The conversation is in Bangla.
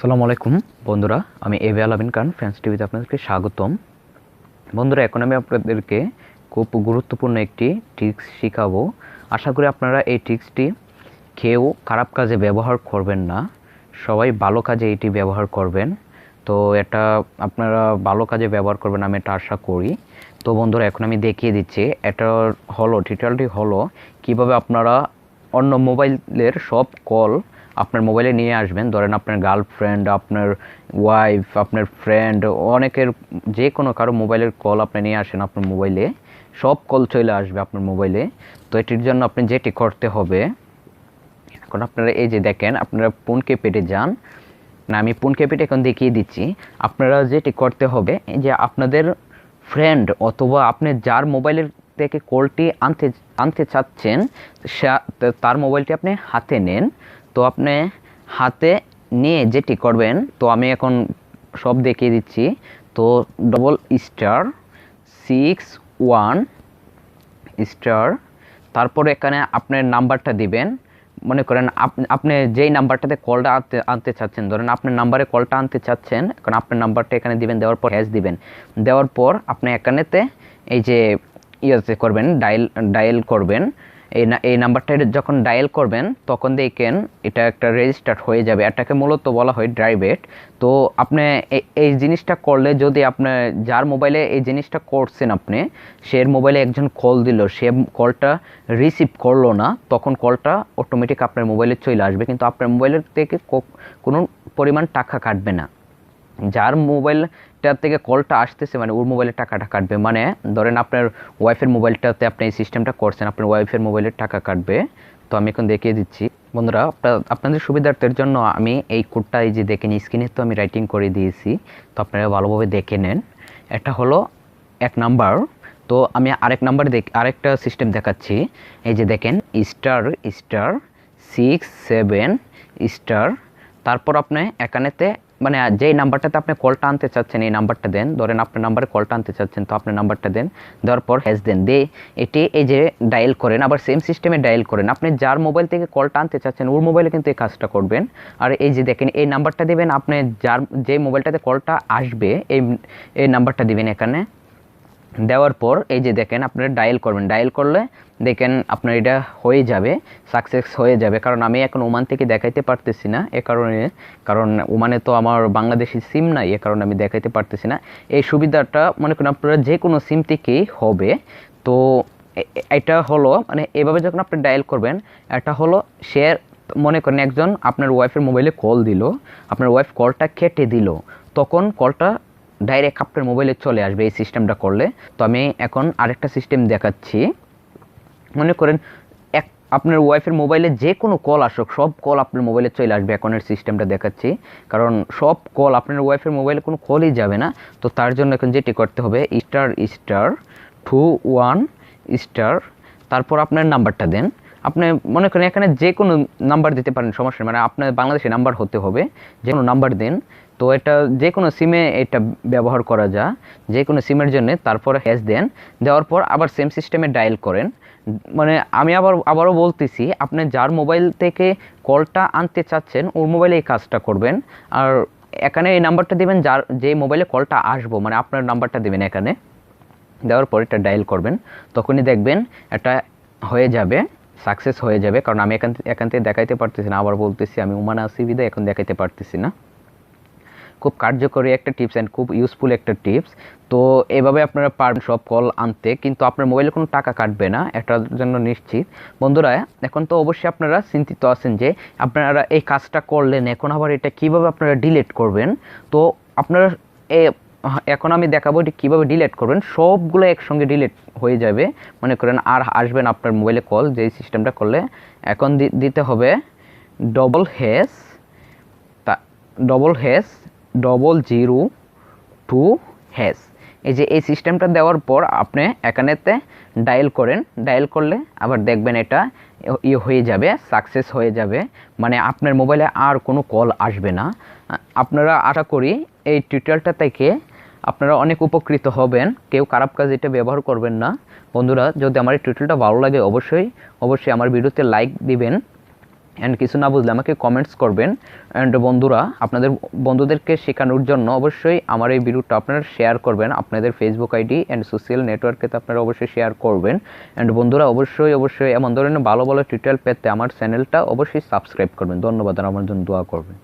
আসসালামু আলাইকুম বন্ধুরা, আমি এ বি আলামিন খান ফ্রেন্ডস টিভিতে আপনাদেরকে স্বাগতম। বন্ধুরা, এখন আমি আপনাদেরকে খুব গুরুত্বপূর্ণ একটি ট্রিক্স শেখাবো। আশা করি আপনারা এই ট্রিক্সটি কেউ খারাপ কাজে ব্যবহার করবেন না, সবাই ভালো কাজে এটি ব্যবহার করবেন। তো এটা আপনারা ভালো কাজে ব্যবহার করবেন, আমি এটা আশা করি। তো বন্ধুরা, এখন আমি দেখিয়ে দিচ্ছি। এটা হলো টিউটোরিয়ালটি হলো কিভাবে আপনারা অন্য মোবাইলের সব কল আপনার মোবাইলে নিয়ে আসবেন। ধরেন আপনার গার্লফ্রেন্ড, আপনার ওয়াইফ, আপনার ফ্রেন্ড, অনেকের যে কোনো কারো মোবাইলের কল আপনি নিয়ে আসেন আপনার মোবাইলে, সব কল চলে আসবে আপনার মোবাইলে। তো এটির জন্য আপনি যেটি করতে হবে, এখন আপনারা এই যে দেখেন, আপনারা ফোন কিপ্যাডে যান না, আমি ফোন কিপ্যাডে এখন দেখিয়ে দিচ্ছি। আপনারা যেটি করতে হবে, যে আপনাদের ফ্রেন্ড অথবা আপনি যার মোবাইলের থেকে কলটি আনতে চাচ্ছেন তার মোবাইলটি আপনি হাতে নেন। তো আপনি হাতে নিয়ে যেটি করবেন, তো আমি এখন সব দেখিয়ে দিচ্ছি। তো *661*, তারপরে এখানে আপনার নাম্বারটা দিবেন। মনে করেন আপনি যেই নাম্বারটাতে কলটা আনতে চাচ্ছেন, ধরেন আপনার নাম্বারে কলটা আনতে চাচ্ছেন, এখন আপনার নাম্বারটা এখানে দিবেন, দেওয়ার পর হ্যাশ দিবেন। দেওয়ার পর আপনি এখানেতে এই যে ইয়েতে করবেন, ডায়াল করবেন। এই নাম্বারটা যখন ডায়াল করবেন তখন দেখেন এটা একটা রেজিস্টার্ড হয়ে যাবে। এটাকে মূলত বলা হয় ড্রাইভেট। তো আপনি এই জিনিসটা করলে, যদি আপনার যার মোবাইলে এই জিনিসটা করছেন আপনি, সে মোবাইলে একজন কল দিল, সে কলটা রিসিভ করলো না, তখন কলটা অটোমেটিক আপনার মোবাইলে চলে আসবে, কিন্তু আপনার মোবাইলের থেকে কোনো পরিমাণ টাকা কাটবে না। যার মোবাইলটার থেকে কলটা আসতেছে মানে ওর মোবাইলের টাকাটা কাটবে। মানে ধরেন আপনার ওয়াইফের মোবাইলটাতে আপনি এই সিস্টেমটা করছেন, আপনার ওয়াইফের মোবাইলের টাকা কাটবে। তো আমি এখন দেখিয়ে দিচ্ছি বন্ধুরা, আপনাদের সুবিধার্থের জন্য আমি এই কোডটা এই যে দেখেন স্ক্রিনে তো আমি রাইটিং করে দিয়েছি, তো আপনারা ভালোভাবে দেখে নেন। এটা হলো 1 নাম্বার। তো আমি আরেকটা সিস্টেম দেখাচ্ছি। এই যে দেখেন ***6-7***, তারপর আপনি এখানেতে মানে যেই নাম্বারটাতে আপনি কলটা আনতে চাচ্ছেন এই নাম্বারটা দেন। ধরেন আপনার নাম্বারে কলটা আনতে চাচ্ছেন, তো আপনার নাম্বারটা দেন, দেওয়ার পর হ্যাশ দেন, এটি এই যে ডায়াল করেন, আবার সেম সিস্টেমে ডায়াল করেন। আপনি যার মোবাইল থেকে কলটা আনতে চাচ্ছেন ওর মোবাইলে কিন্তু এই কাজটা করবেন। আর এই যে দেখেন এই নাম্বারটা দেবেন, আপনি যে মোবাইলটাতে কলটা আসবে এই নাম্বারটা দিবেন এখানে। দেওয়ার পর এই যে দেখেন আপনারা ডায়াল করবেন, ডায়াল করলে দেখেন আপনার এটা হয়ে যাবে, সাকসেস হয়ে যাবে। কারণ আমি এখন ওমান থেকে দেখাইতে পারতেছি না, কারণ ওমানে তো আমার বাংলাদেশি সিম নাই, এ কারণে আমি দেখাইতে পারতেছি না। এই সুবিধাটা মনে করেন আপনারা যে কোনো সিম থেকেই হবে। তো এটা হলো মানে এভাবে যখন আপনি ডায়াল করবেন, এটা হলো সে মনে করেন একজন আপনার ওয়াইফের মোবাইলে কল দিল, আপনার ওয়াইফ কলটা কেটে দিল, তখন কলটা ডাইরেক্ট আপনার মোবাইলে চলে আসবে এই সিস্টেমটা করলে। তো আমি এখন আরেকটা সিস্টেম দেখাচ্ছি। মনে করেন আপনার ওয়াইফের মোবাইলে যে কোনো কল আসুক, সব কল আপনার মোবাইলে চলে আসবে। এখন এর সিস্টেমটা দেখাচ্ছি, কারণ সব কল আপনার ওয়াইফের মোবাইলে কোনো কলই যাবে না। তো তার জন্য এখন যেটি করতে হবে, ***21**, তারপর আপনার নাম্বারটা দেন। আপনি মনে করেন এখানে যে কোনো নাম্বার দিতে পারেন, সমস্যা মানে আপনার বাংলাদেশি নাম্বার হতে হবে, যে কোনো নাম্বার দিন। তো এটা যে কোনো সিমে এটা ব্যবহার করা যায়, যে কোনো সিমের জন্য। তারপর হ্যাশ দেন, দেওয়ার পর আবার সেম সিস্টেমে ডায়াল করেন। মানে আমি আবারও বলতেছি, আপনি যার মোবাইল থেকে কলটা আনতে চাচ্ছেন ওর মোবাইলে এই কাজটা করবেন। আর এখানে এই নাম্বারটা দিবেন, যে মোবাইলে কলটা আসবো মানে আপনার নাম্বারটা দিবেন এখানে। দেওয়ার পর এটা ডায়াল করবেন, তখনই দেখবেন এটা হয়ে যাবে, সাকসেস হয়ে যাবে। কারণ আমি এখান থেকে দেখাইতে পারতেছি না, আবার বলতেছি আমি ওমানে আছি বিধায় এখন দেখাইতে পারতেছি না। খুব কার্যকরী একটা টিপস অ্যান্ড খুব ইউজফুল একটা টিপস। তো এভাবে আপনারা পারবেন সব কল আনতে, কিন্তু আপনার মোবাইলে কোনো টাকা কাটবে না, এটার জন্য নিশ্চিত। বন্ধুরা, এখন তো অবশ্যই আপনারা চিন্তিত আছেন যে আপনারা এই কাজটা করলেন, এখন আবার এটা কিভাবে আপনারা ডিলিট করবেন। তো আপনারা এখন আমি দেখাবো এটি কীভাবে ডিলিট করবেন। সবগুলো একসঙ্গে ডিলিট হয়ে যাবে, মনে করেন আর আসবেন আপনার মোবাইলে কল যেই সিস্টেমটা করলে। এখন দিতে হবে ## #002#। এই যে এই সিস্টেমটা দেওয়ার পর আপনি এখানেতে ডায়াল করেন, ডায়াল করলে আবার দেখবেন এটা হয়ে যাবে, সাকসেস হয়ে যাবে, মানে আপনার মোবাইলে আর কোনো কল আসবে না। আপনারা আশা করি এই টিউটোরিয়ালটা থেকে আপনারা অনেক উপকৃত হবেন, কেউ খারাপ কাজ এটা ব্যবহার করবেন না। বন্ধুরা, যদি আমার এই টিউটোরিয়ালটা ভালো লাগে অবশ্যই আমার ভিডিওতে লাইক দিবেন, অ্যান্ড কিছু না বুঝলে আমাকে কমেন্টস করবেন। অ্যান্ড বন্ধুরা, আপনাদের বন্ধুদেরকে শেখানোর জন্য অবশ্যই আমার এই ভিডিওটা আপনারা শেয়ার করবেন, আপনাদের ফেসবুক আইডি অ্যান্ড সোশ্যাল নেটওয়ার্কেতে আপনারা অবশ্যই শেয়ার করবেন। অ্যান্ড বন্ধুরা, অবশ্যই এমন ধরনের ভালো ভালো টিউটোরিয়াল পেতে আমার চ্যানেলটা অবশ্যই সাবস্ক্রাইব করবেন। ধন্যবাদ, আর আমার জন্য দোয়া করবেন।